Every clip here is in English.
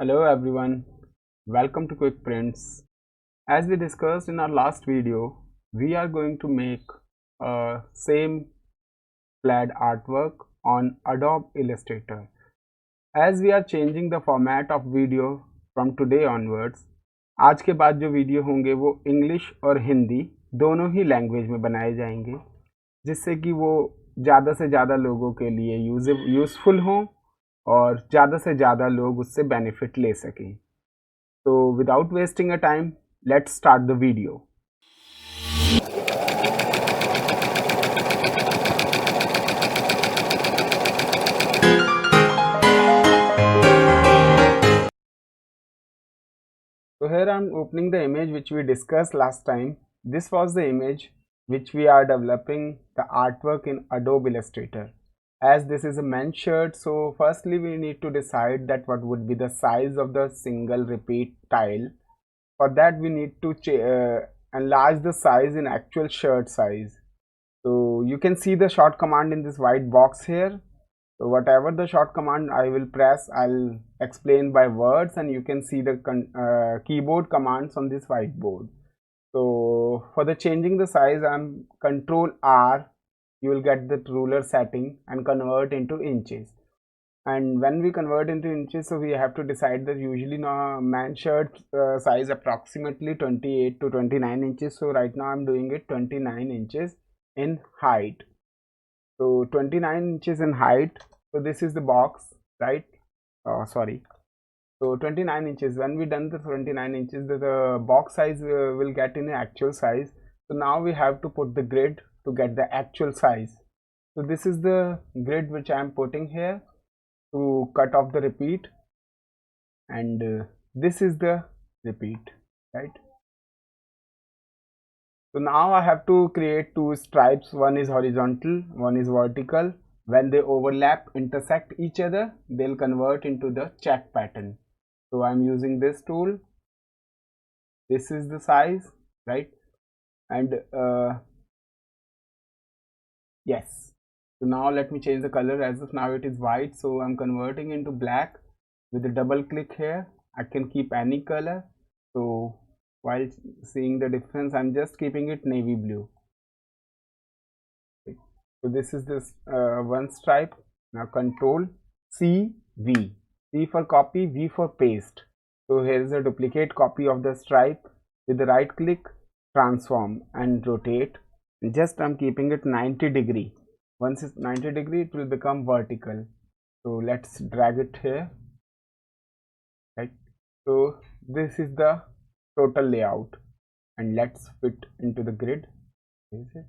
Hello everyone, welcome to Quick Prints. As we discussed in our last video, we are going to make a same plaid artwork on Adobe Illustrator. As we are changing the format of video from today onwards, आज के बाद जो video होंगे वो English और हिंदी दोनों ही language में बनाए जाएंगे, जिससे कि वो ज़्यादा से ज़्यादा लोगों के लिए यूज़फुल हों और ज़्यादा से ज़्यादा लोग उससे बेनिफिट ले सकें. So without wasting a time, let's start the video. So here I am opening the image which we discussed last time. This was the image which we are developing the artwork in Adobe Illustrator. As this is a men's shirt, so firstly we need to decide that what would be the size of the single repeat tile. For that we need to enlarge the size in actual shirt size. So you can see the short command in this white box here. So whatever the short command I will press, I'll explain by words, and you can see the keyboard commands on this whiteboard. So for the changing the size, I'm Control R. You will get the ruler setting and convert into inches. And when we convert into inches, so we have to decide that usually now man shirt size approximately 28 to 29 inches. So right now I'm doing it 29 inches in height. So 29 inches in height. So this is the box, right? Sorry. So 29 inches. When we done the 29 inches, the box size will get in the actual size. So now we have to put the grid to get the actual size. So this is the grid which I am putting here to cut off the repeat, and this is the repeat, right? So now I have to create two stripes. One is horizontal, one is vertical. When they overlap, intersect each other, they'll convert into the check pattern. So I'm using this tool. This is the size, right? And yes. So now let me change the color. As of now it is white, so I'm converting into black. With a double click here, I can keep any color. So while seeing the difference, I'm just keeping it navy blue. Okay. So this is this one stripe. Now Control C V. C for copy, V for paste. So here is a duplicate copy of the stripe. With the right click, transform and rotate. And just I'm keeping it 90 degree. Once it's 90 degree, it will become vertical. So let's drag it here. Right. So this is the total layout, and let's fit into the grid. Is it?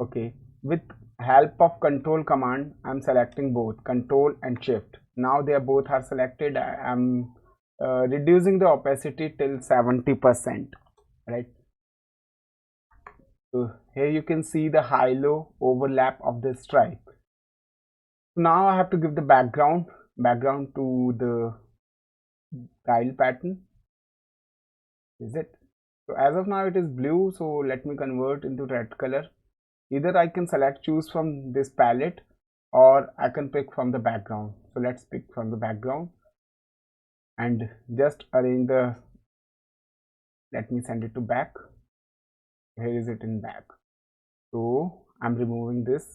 Okay. With help of control command, I'm selecting both control and shift. Now they both are selected. I'm reducing the opacity till 70%, right? So here you can see the high-low overlap of the stripe. Now I have to give the background to the tile pattern. Is it? So as of now it is blue, so let me convert into red color. Either I can choose from this palette, or I can pick from the background. So let's pick from the background and just arrange the, let me send it to back. Here is it in back. So I'm removing this.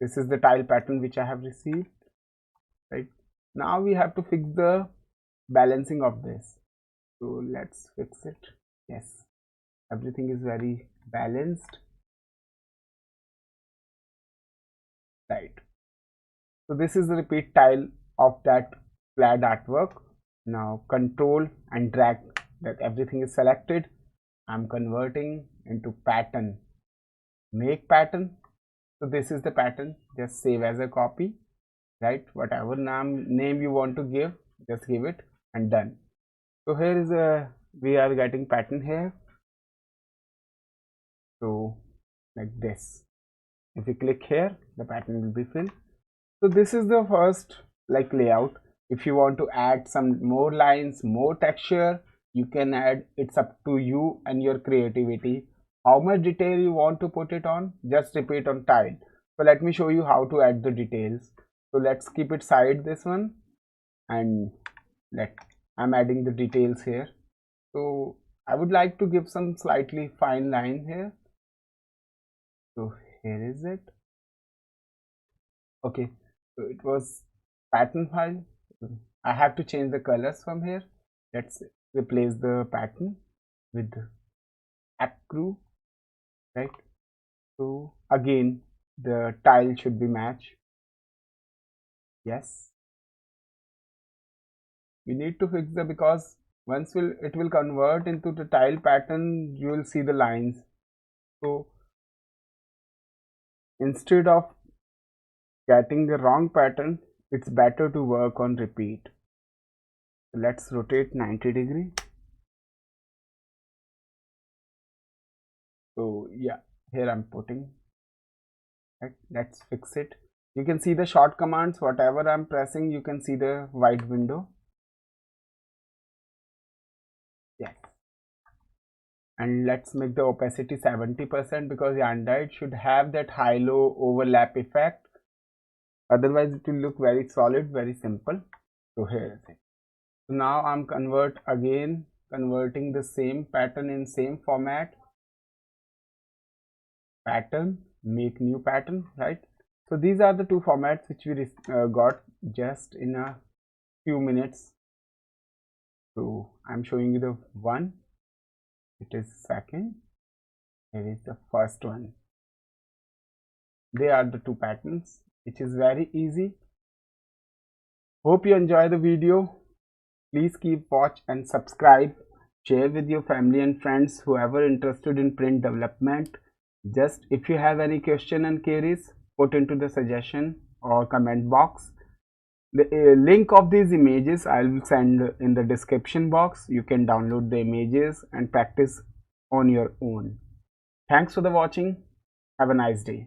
This is the tile pattern which I have received, right? Now we have to fix the balancing of this. So let's fix it. Yes, everything is very balanced, right? So this is the repeat tile of that plaid artwork. Now control and drag that everything is selected. I'm converting into pattern, make pattern. So this is the pattern. Just save as a copy, right? Whatever name you want to give, just give it, and done. So here is we are getting pattern here. So like this, if you click here, the pattern will be filled. So this is the first like layout. If you want to add some more lines, more texture, you can add. It's up to you and your creativity. How much detail you want to put it on, just repeat on tile. So let me show you how to add the details. So let's keep it side, this one, and I'm adding the details here. So I would like to give some slightly fine line here. So here is it. Okay, so it was pattern file. I have to change the colors from here. Let's replace the pattern with accrue, right? So again the tile should be matched. Yes, we need to fix the, because once it will convert into the tile pattern, you will see the lines. So instead of getting the wrong pattern, it's better to work on repeat. So let's rotate 90°. So yeah, here I'm putting, right? Let's fix it. You can see the short commands, whatever I'm pressing, you can see the white window. Yes, and let's make the opacity 70% because the android should have that high-low overlap effect. Otherwise it will look very solid, very simple. So here is it. So now I'm converting the same pattern in same format. Pattern, make new pattern, right? So these are the two formats which we got just in a few minutes. So I'm showing you the one, it is second, here is the first one. They are the two patterns, which is very easy. Hope you enjoy the video. Please keep watch and subscribe. Share with your family and friends whoever interested in print development. Just if you have any question and queries, put into the suggestion or comment box. The link of these images I will send in the description box. You can download the images and practice on your own. Thanks for the watching. Have a nice day.